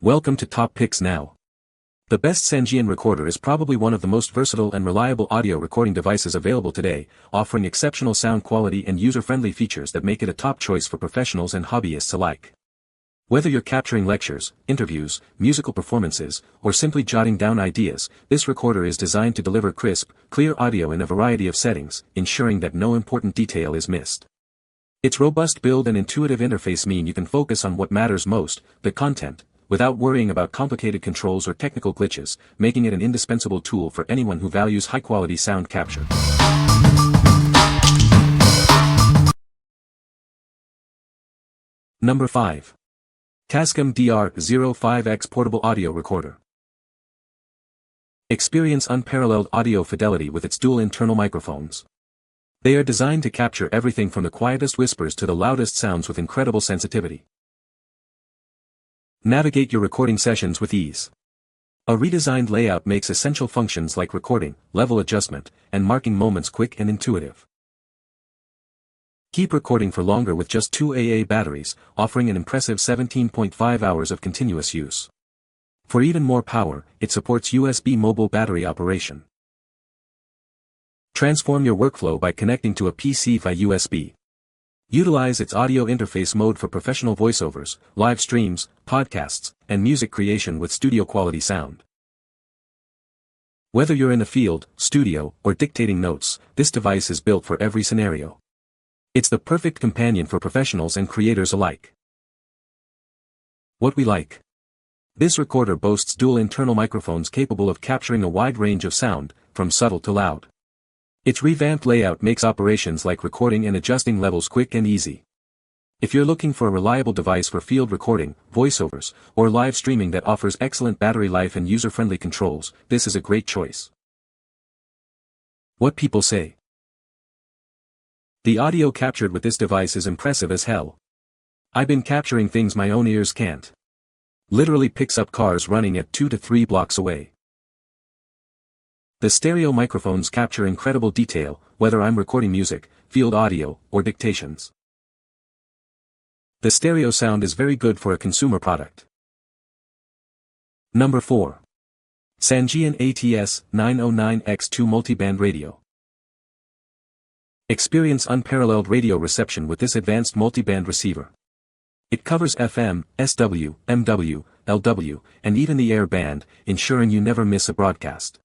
Welcome to Top Picks Now. The best Sangean Recorder is probably one of the most versatile and reliable audio recording devices available today, offering exceptional sound quality and user-friendly features that make it a top choice for professionals and hobbyists alike. Whether you're capturing lectures, interviews, musical performances, or simply jotting down ideas, this recorder is designed to deliver crisp, clear audio in a variety of settings, ensuring that no important detail is missed. Its robust build and intuitive interface mean you can focus on what matters most, the content, without worrying about complicated controls or technical glitches, making it an indispensable tool for anyone who values high-quality sound capture. Number 5. Tascam DR05X Portable Audio Recorder. Experience unparalleled audio fidelity with its dual internal microphones. They are designed to capture everything from the quietest whispers to the loudest sounds with incredible sensitivity. Navigate your recording sessions with ease. A redesigned layout makes essential functions like recording, level adjustment, and marking moments quick and intuitive. Keep recording for longer with just 2 AA batteries, offering an impressive 17.5 hours of continuous use. For even more power, it supports USB mobile battery operation. Transform your workflow by connecting to a PC via USB. Utilize its audio interface mode for professional voiceovers, live streams, podcasts, and music creation with studio-quality sound. Whether you're in the field, studio, or dictating notes, this device is built for every scenario. It's the perfect companion for professionals and creators alike. What we like. This recorder boasts dual internal microphones capable of capturing a wide range of sound, from subtle to loud. Its revamped layout makes operations like recording and adjusting levels quick and easy. If you're looking for a reliable device for field recording, voiceovers, or live streaming that offers excellent battery life and user-friendly controls, this is a great choice. What people say. The audio captured with this device is impressive as hell. I've been capturing things my own ears can't. Literally picks up cars running at 2 to 3 blocks away. The stereo microphones capture incredible detail, whether I'm recording music, field audio, or dictations. The stereo sound is very good for a consumer product. Number 4. Sangean ATS-909X2 Multiband Radio. Experience unparalleled radio reception with this advanced multiband receiver. It covers FM, SW, MW, LW, and even the air band, ensuring you never miss a broadcast.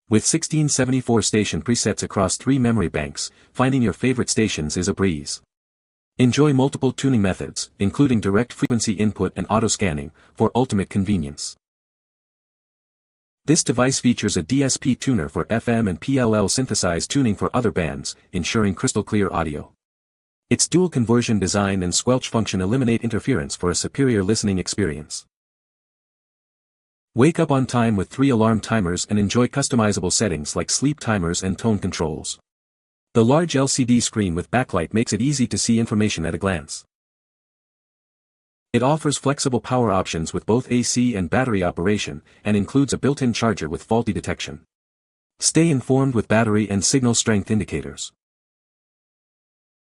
With 1674 station presets across 3 memory banks, finding your favorite stations is a breeze. Enjoy multiple tuning methods, including direct frequency input and auto-scanning, for ultimate convenience. This device features a DSP tuner for FM and PLL synthesized tuning for other bands, ensuring crystal clear audio. Its dual conversion design and squelch function eliminate interference for a superior listening experience. Wake up on time with 3 alarm timers and enjoy customizable settings like sleep timers and tone controls. The large LCD screen with backlight makes it easy to see information at a glance. It offers flexible power options with both AC and battery operation, and includes a built-in charger with faulty detection. Stay informed with battery and signal strength indicators.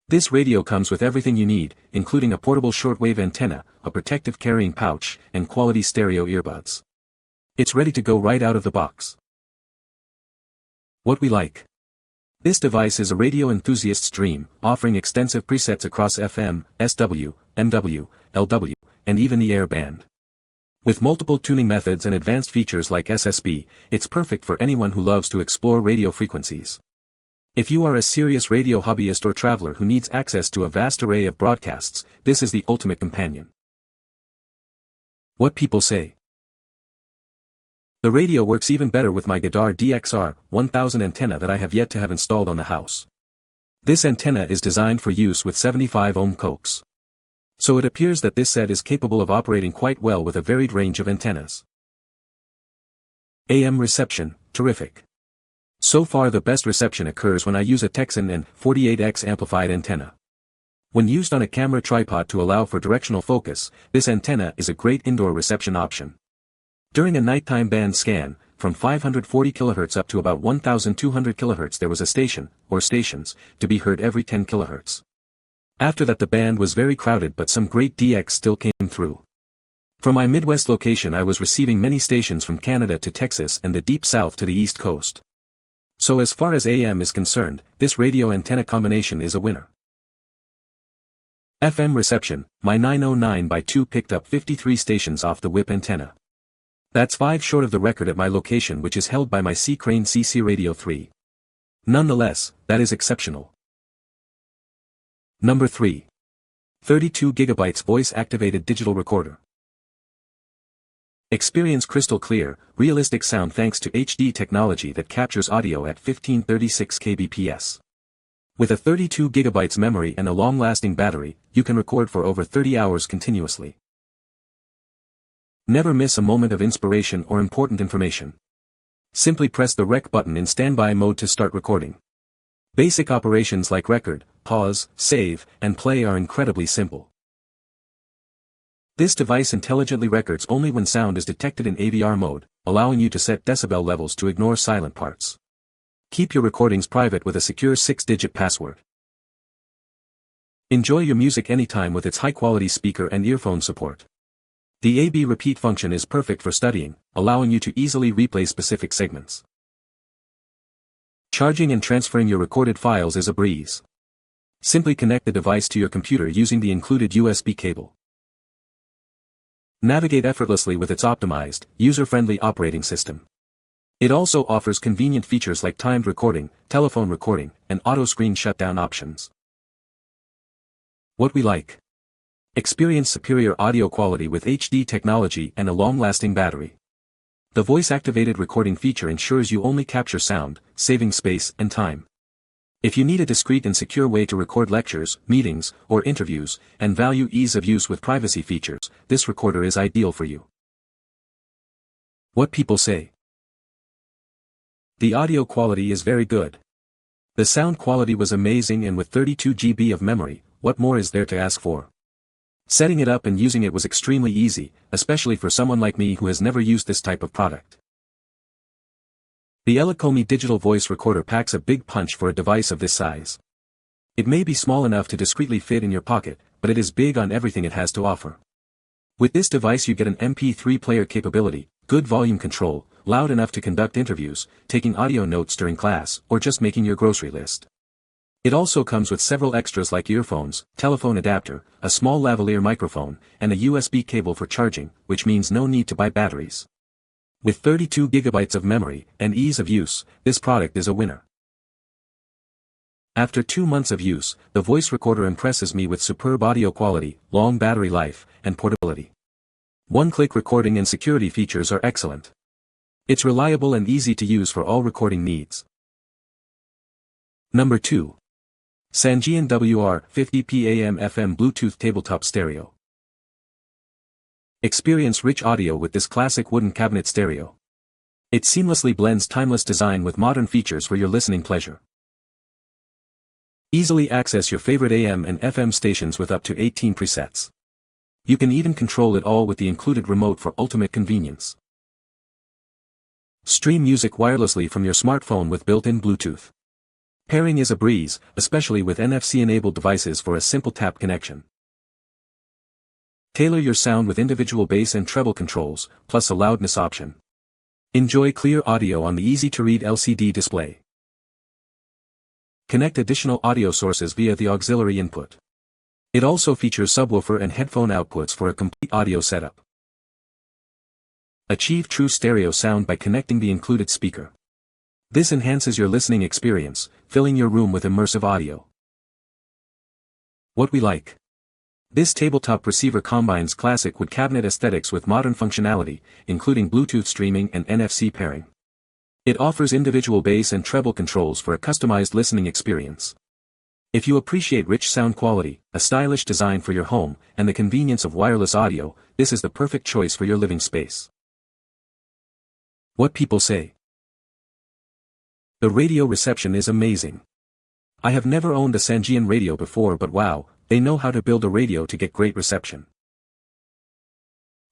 This radio comes with everything you need, including a portable shortwave antenna, a protective carrying pouch, and quality stereo earbuds. It's ready to go right out of the box. What we like. This device is a radio enthusiast's dream, offering extensive presets across FM, SW, MW, LW, and even the air band. With multiple tuning methods and advanced features like SSB, it's perfect for anyone who loves to explore radio frequencies. If you are a serious radio hobbyist or traveler who needs access to a vast array of broadcasts, this is the ultimate companion. What people say. The radio works even better with my Gadar DXR1000 antenna that I have yet to have installed on the house. This antenna is designed for use with 75 ohm coax. So it appears that this set is capable of operating quite well with a varied range of antennas. AM reception, terrific. So far the best reception occurs when I use a Texan N48X amplified antenna. When used on a camera tripod to allow for directional focus, this antenna is a great indoor reception option. During a nighttime band scan, from 540 kHz up to about 1200 kHz there was a station, or stations, to be heard every 10 kHz. After that the band was very crowded but some great DX still came through. From my Midwest location I was receiving many stations from Canada to Texas and the Deep South to the East Coast. So as far as AM is concerned, this radio antenna combination is a winner. FM reception, my 909x2 picked up 53 stations off the whip antenna. That's 5 short of the record at my location, which is held by my C. Crane CC Radio 3. Nonetheless, that is exceptional. Number 3. 32 GB voice-activated digital recorder. Experience crystal clear, realistic sound thanks to HD technology that captures audio at 1536 kbps. With a 32 GB memory and a long-lasting battery, you can record for over 30 hours continuously. Never miss a moment of inspiration or important information. Simply press the rec button in standby mode to start recording. Basic operations like record, pause, save, and play are incredibly simple. This device intelligently records only when sound is detected in AVR mode, allowing you to set decibel levels to ignore silent parts. Keep your recordings private with a secure 6-digit password. Enjoy your music anytime with its high-quality speaker and earphone support. The AB repeat function is perfect for studying, allowing you to easily replay specific segments. Charging and transferring your recorded files is a breeze. Simply connect the device to your computer using the included USB cable. Navigate effortlessly with its optimized, user-friendly operating system. It also offers convenient features like timed recording, telephone recording, and auto-screen shutdown options. What we like. Experience superior audio quality with HD technology and a long-lasting battery. The voice-activated recording feature ensures you only capture sound, saving space and time. If you need a discreet and secure way to record lectures, meetings, or interviews, and value ease of use with privacy features, this recorder is ideal for you. What people say. The audio quality is very good. The sound quality was amazing, and with 32 GB of memory, what more is there to ask for? Setting it up and using it was extremely easy, especially for someone like me who has never used this type of product. The Elicomi digital voice recorder packs a big punch for a device of this size. It may be small enough to discreetly fit in your pocket, but it is big on everything it has to offer. With this device you get an MP3 player capability, good volume control, loud enough to conduct interviews, taking audio notes during class, or just making your grocery list. It also comes with several extras like earphones, telephone adapter, a small lavalier microphone, and a USB cable for charging, which means no need to buy batteries. With 32 GB of memory and ease of use, this product is a winner. After 2 months of use, the voice recorder impresses me with superb audio quality, long battery life, and portability. One-click recording and security features are excellent. It's reliable and easy to use for all recording needs. Number 2. Sangean WR50P AM/FM Bluetooth Tabletop Stereo. Experience rich audio with this classic wooden cabinet stereo. It seamlessly blends timeless design with modern features for your listening pleasure. Easily access your favorite AM and FM stations with up to 18 presets. You can even control it all with the included remote for ultimate convenience. Stream music wirelessly from your smartphone with built-in Bluetooth. Pairing is a breeze, especially with NFC-enabled devices for a simple tap connection. Tailor your sound with individual bass and treble controls, plus a loudness option. Enjoy clear audio on the easy-to-read LCD display. Connect additional audio sources via the auxiliary input. It also features subwoofer and headphone outputs for a complete audio setup. Achieve true stereo sound by connecting the included speaker. This enhances your listening experience, filling your room with immersive audio. What we like. This tabletop receiver combines classic wood cabinet aesthetics with modern functionality, including Bluetooth streaming and NFC pairing. It offers individual bass and treble controls for a customized listening experience. If you appreciate rich sound quality, a stylish design for your home, and the convenience of wireless audio, this is the perfect choice for your living space. What people say. The radio reception is amazing. I have never owned a Sangean radio before, but wow, they know how to build a radio to get great reception.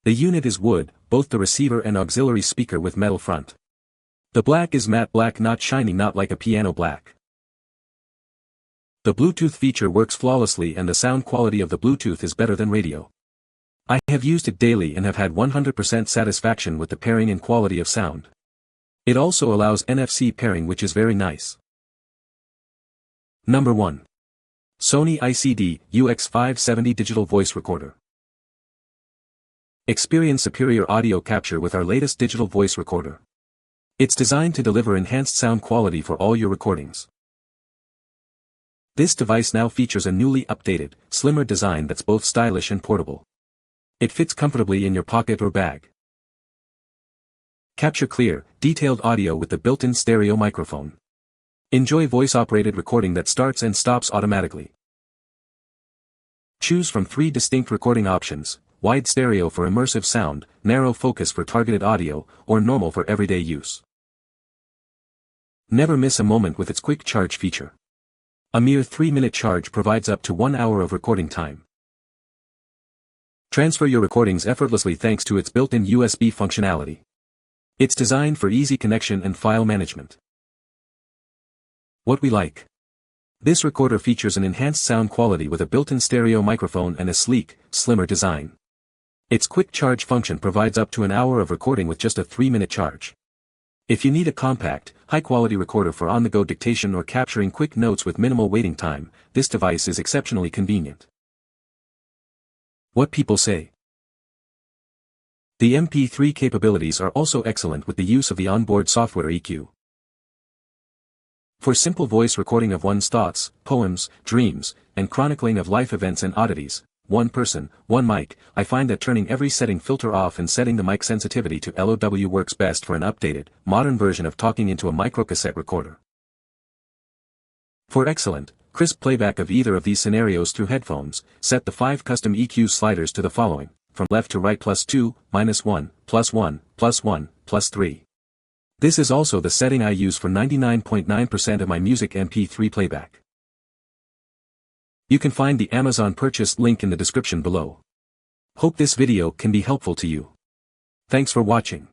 The unit is wood, both the receiver and auxiliary speaker with metal front. The black is matte black, not shiny, not like a piano black. The Bluetooth feature works flawlessly and the sound quality of the Bluetooth is better than radio. I have used it daily and have had 100% satisfaction with the pairing and quality of sound. It also allows NFC pairing, which is very nice. Number 1. Sony ICD UX570 Digital Voice Recorder. Experience superior audio capture with our latest digital voice recorder. It's designed to deliver enhanced sound quality for all your recordings. This device now features a newly updated, slimmer design that's both stylish and portable. It fits comfortably in your pocket or bag. Capture clear, detailed audio with the built-in stereo microphone. Enjoy voice-operated recording that starts and stops automatically. Choose from 3 distinct recording options: wide stereo for immersive sound, narrow focus for targeted audio, or normal for everyday use. Never miss a moment with its quick charge feature. A mere 3-minute charge provides up to 1 hour of recording time. Transfer your recordings effortlessly thanks to its built-in USB functionality. It's designed for easy connection and file management. What we like. This recorder features an enhanced sound quality with a built-in stereo microphone and a sleek, slimmer design. Its quick charge function provides up to an hour of recording with just a 3-minute charge. If you need a compact, high-quality recorder for on-the-go dictation or capturing quick notes with minimal waiting time, this device is exceptionally convenient. What people say. The MP3 capabilities are also excellent with the use of the onboard software EQ. For simple voice recording of one's thoughts, poems, dreams, and chronicling of life events and oddities, one person, one mic, I find that turning every setting filter off and setting the mic sensitivity to LOW works best for an updated, modern version of talking into a microcassette recorder. For excellent, crisp playback of either of these scenarios through headphones, set the 5 custom EQ sliders to the following: from left to right +2, -1, +1, +1, +3. This is also the setting I use for 99.9% of my music MP3 playback. You can find the Amazon purchase link in the description below. Hope this video can be helpful to you. Thanks for watching.